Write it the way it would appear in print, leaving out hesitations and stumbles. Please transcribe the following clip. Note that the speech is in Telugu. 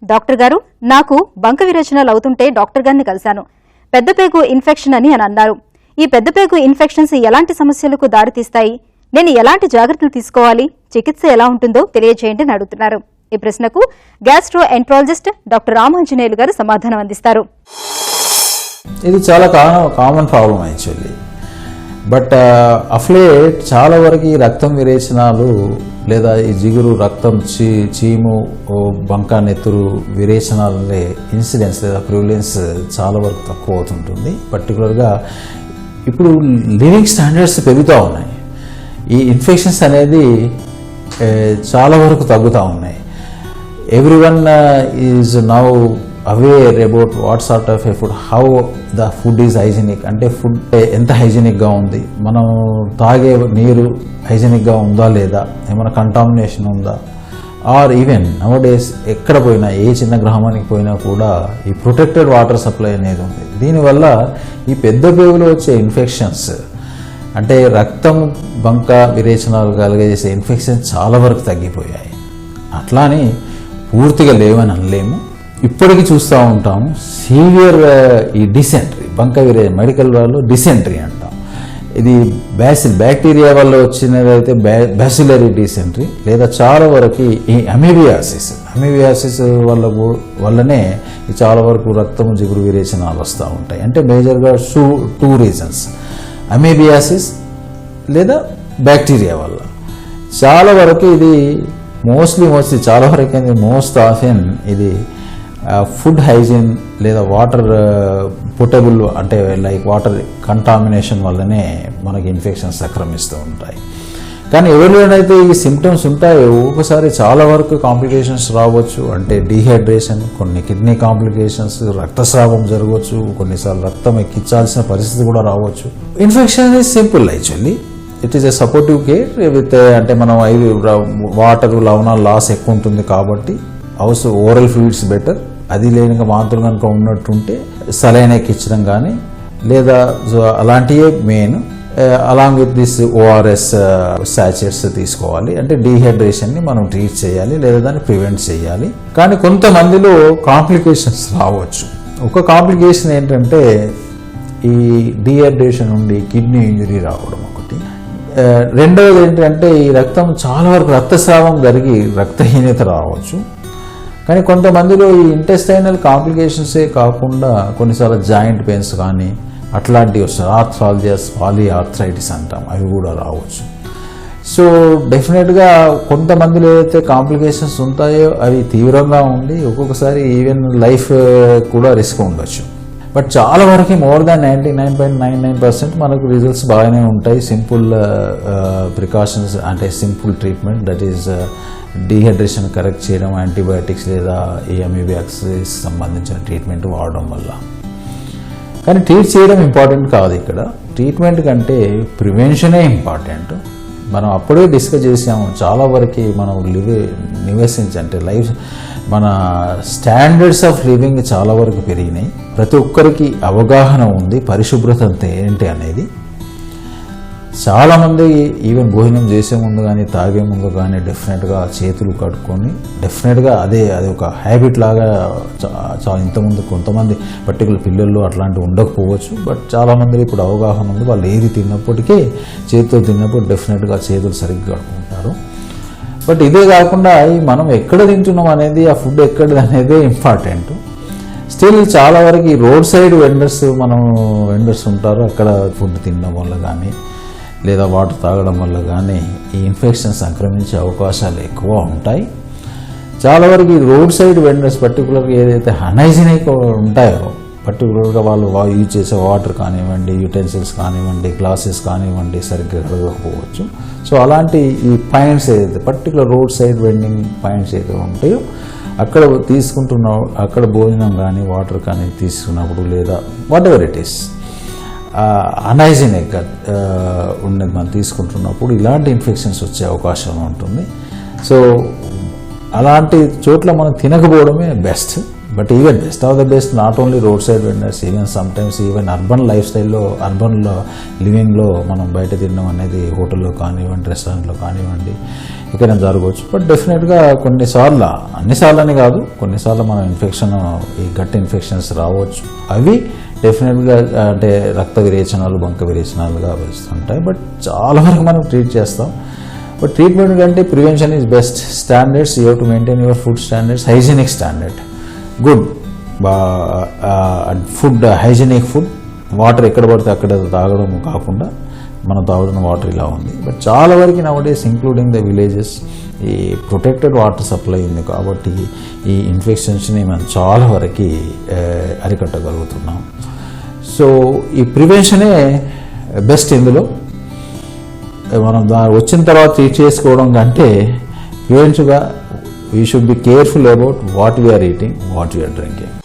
డాక్టర్ గారు, నాకు బంక విరేచనాలు అవుతుంటే డాక్టర్ గారిని కలిశాను. పెద్దపేగు ఇన్ఫెక్షన్ అని అన్నారు. ఈ పెద్దపేగు ఇన్ఫెక్షన్స్ ఎలాంటి సమస్యలకు దారితీస్తాయి? నేను ఎలాంటి జాగ్రత్తలు తీసుకోవాలి? చికిత్స ఎలా ఉంటుందో తెలియజేయండి అని అడుగుతున్నారు. ఈ ప్రశ్నకు గ్యాస్ట్రో ఎంట్రాలజిస్ట్ డాక్టర్ రామాంజనేయులు గారు సమాధానం అందిస్తారు. ఇది చాలా common problem actually. But affiliate చాలా వరకు ఈ రక్తం విరేచనాలు లేదా ఈ జిగురు రక్తం చీము బంక నెత్తురు విరేచనాలనే ఇన్సిడెన్స్ లేదా ప్రివిలెన్స్ చాలా వరకు తక్కువ అవుతుంటుంది. పర్టికులర్గా ఇప్పుడు లివింగ్ స్టాండర్డ్స్ పెరుగుతూ ఉన్నాయి. ఈ ఇన్ఫెక్షన్స్ అనేది చాలా వరకు తగ్గుతూ ఉన్నాయి. Everyone is now aware about what sort of A food, how the food is hygienic, అంటే ఫుడ్ ఎంత హైజీనిక్గా ఉంది, మనం తాగే నీరు హైజీనిక్గా ఉందా లేదా, ఏమైనా కంటామినేషన్ ఉందా, ఆర్ ఈవెన్ నవ్ డేస్ ఎక్కడ పోయినా ఏ చిన్న గ్రామానికి పోయినా కూడా ఈ ప్రొటెక్టెడ్ వాటర్ సప్లై అనేది ఉంది. దీనివల్ల ఈ పెద్ద పేగులో వచ్చే ఇన్ఫెక్షన్స్ అంటే రక్తం బంక విరేచనాలు కలిగజేసే ఇన్ఫెక్షన్స్ చాలా వరకు తగ్గిపోయాయి. అట్లానే పూర్తిగా లేవని అనలేము. ఇప్పటికీ చూస్తూ ఉంటాము సీవియర్ ఈ డిసెంట్రీ, బంక మెడికల్ వాళ్ళు డిసెంట్రీ అంటాం. ఇది బ్యాక్టీరియా వల్ల వచ్చినదైతే బ్యాసిలరీ డిసెంట్రీ, లేదా చాలా వరకు ఈ అమీబియాసిస్ వల్లనే చాలా వరకు రక్తం జిగురు విరేచనాలు వస్తూ ఉంటాయి. అంటే మేజర్గా టూ రీజన్స్, అమీబియాసిస్ లేదా బ్యాక్టీరియా వల్ల. చాలా వరకు ఇది మోస్ట్లీ చాలా వరకు మోస్ట్ ఆఫెన్ ఇది ఫుడ్ హైజీన్ లేదా వాటర్ పొటబుల్ అంటే లైక్ వాటర్ కంటామినేషన్ వల్లనే మనకి ఇన్ఫెక్షన్స్ సంక్రమిస్తూ ఉంటాయి. కానీ ఎవరిలోనైతే ఈ సిమ్టమ్స్ ఉంటాయో ఒకసారి చాలా వరకు కాంప్లికేషన్స్ రావచ్చు. అంటే డీహైడ్రేషన్, కొన్ని కిడ్నీ కాంప్లికేషన్స్, రక్తస్రావం జరగవచ్చు, కొన్నిసార్లు రక్తం ఎక్కించాల్సిన పరిస్థితి కూడా రావచ్చు. Infection is simple actually. It is a supportive care with అంటే మనం వాటర్ లవణాలు లాస్ ఎక్కువ ఉంటుంది కాబట్టి ఓరల్ ఫ్లూయిడ్స్ బెటర్. అది లేని వాంతులు కనుక ఉన్నట్టుంటే సలైన్ ఎక్కించడం కానీ లేదా అలాంటివే main. Along with this ORS sachets తీసుకోవాలి. అంటే డీహైడ్రేషన్ని మనం ట్రీట్ చేయాలి లేదా దాన్ని ప్రివెంట్ చేయాలి. కానీ కొంతమందిలో కాంప్లికేషన్స్ రావచ్చు. ఒక కాంప్లికేషన్ ఏంటంటే ఈ డీహైడ్రేషన్ నుండి కిడ్నీ ఇంజరీ రావడం ఒకటి. రెండవది ఏంటంటే ఈ రక్తం చాలా వరకు రక్తస్రావం జరిగి రక్తహీనత రావచ్చు. కానీ కొంతమందిలో ఈ ఇంటెస్టైనల్ కాంప్లికేషన్సే కాకుండా కొన్నిసార్లు జాయింట్ పెయిన్స్ కానీ అట్లాంటివి వస్తాయి. ఆర్థ్రాలజియస్, పాలిఆర్థరైటిస్ అంటాం, అవి కూడా రావచ్చు. సో డెఫినెట్గా కొంతమందిలో ఏదైతే కాంప్లికేషన్స్ ఉంటాయో అవి తీవ్రంగా ఉండి ఒక్కొక్కసారి ఈవెన్ లైఫ్ కూడా రిస్క్ ఉండొచ్చు. బట్ చాలా వరకు మోర్ దాన్ 99.99% మనకు రిజల్ట్స్ బాగానే ఉంటాయి. సింపుల్ ప్రికాషన్స్ అంటే simple treatment, that is dehydration correct చేయడం, యాంటీబయాటిక్స్ లేదా ఈ అమీబియాసిస్ సంబంధించిన ట్రీట్మెంట్ వాడడం వల్ల. కానీ ట్రీట్ చేయడం ఇంపార్టెంట్ కాదు ఇక్కడ. ట్రీట్మెంట్ కంటే ప్రివెన్షనే ఇంపార్టెంట్. మనం అప్పుడే డిస్కస్ చేసాము. చాలా వరకు మనం అంటే లైఫ్ మన స్టాండర్డ్స్ ఆఫ్ లివింగ్ చాలా వరకు పెరిగినాయి. ప్రతి ఒక్కరికి అవగాహన ఉంది పరిశుభ్రత అంటే ఏంటి అనేది. చాలామంది ఈవెన్ భోజనం చేసే ముందు కానీ తాగే ముందు కానీ డెఫినెట్గా చేతులు కడుక్కొని డెఫినెట్గా అది ఒక హ్యాబిట్ లాగా చాలా ఇంతకుముందు కొంతమంది పర్టికులర్ పిల్లల్లో అట్లాంటివి ఉండకపోవచ్చు. బట్ చాలామంది ఇప్పుడు అవగాహన ఉంది. వాళ్ళు ఏది తిన్నప్పటికీ చేతులు తిన్నప్పుడు డెఫినెట్గా చేతులు సరిగ్గా కడుక్కుంటారు. బట్ ఇదే కాకుండా మనం ఎక్కడ తింటున్నాం అనేది, ఆ ఫుడ్ ఎక్కడిది అనేది ఇంపార్టెంట్. స్టిల్ చాలా వరకు ఈ రోడ్ సైడ్ వెండర్స్ ఉంటారు. అక్కడ ఫుడ్ తినడం వల్ల కానీ లేదా వాటర్ తాగడం వల్ల కానీ ఈ ఇన్ఫెక్షన్ సంక్రమించే అవకాశాలు ఎక్కువ ఉంటాయి. చాలా వరకు ఈ రోడ్ సైడ్ వెండర్స్ పర్టికులర్గా ఏదైతే అన్హైజీనిక్ ఉంటాయో, పర్టికులర్గా వాళ్ళు యూజ్ చేసే వాటర్ కానివ్వండి, యూటెన్సిల్స్ కానివ్వండి, గ్లాసెస్ కానివ్వండి సరిగ్గా కడగకపోవచ్చు. సో అలాంటి ఈ పాయింట్స్ ఏదైతే particular road side vending points ఏదైతే ఉంటాయో అక్కడ భోజనం కానీ వాటర్ కానీ తీసుకున్నప్పుడు లేదా వాట్ ఎవర్ ఇట్ ఈస్ అన్హైజీనిక్గా ఉన్నది మనం తీసుకుంటున్నప్పుడు ఇలాంటి ఇన్ఫెక్షన్స్ వచ్చే అవకాశం ఉంటుంది. సో అలాంటి చోట్ల మనం తినకపోవడమే best. But even best of the best not only road side vendors, even sometimes even urban life స్టైల్లో, అర్బన్లో లివింగ్లో మనం బయట తినడం అనేది హోటల్లో కానివ్వండి, రెస్టారెంట్లో కానివ్వండి, ఎక్కడైనా జరగవచ్చు. బట్ డెఫినెట్గా కొన్నిసార్లు, అన్నిసార్లు అని కాదు, కొన్నిసార్లు మనం ఇన్ఫెక్షన్, ఈ గట్ ఇన్ఫెక్షన్స్ రావచ్చు. అవి డెఫినెట్గా అంటే రక్త విరేచనాలు, బంక విరేచనాలుగా వస్తుంటాయి. బట్ చాలా వరకు మనం ట్రీట్ చేస్తాం. బట్ ట్రీట్మెంట్ కంటే prevention is best. Standards, you have to maintain your food standards, hygienic standard, good food, hygienic food. Water ఎక్కడ పడితే అక్కడ తాగడం కాకుండా మనం తాగుతున్న వాటర్ ఇలా ఉంది. బట్ చాలా వరకు నౌడేస్ ఇంక్లూడింగ్ ద విలేజెస్ ఈ ప్రొటెక్టెడ్ వాటర్ సప్లై ఉంది కాబట్టి ఈ ఇన్ఫెక్షన్స్ని మనం చాలా వరకు అరికట్టగలుగుతున్నాం. సో ఈ ప్రివెన్షనే బెస్ట్. ఇందులో మనం వచ్చిన తర్వాత ట్రీట్ చేసుకోవడం కంటే ప్రివెంటివ్గా we should be careful about what we are eating, what we are drinking.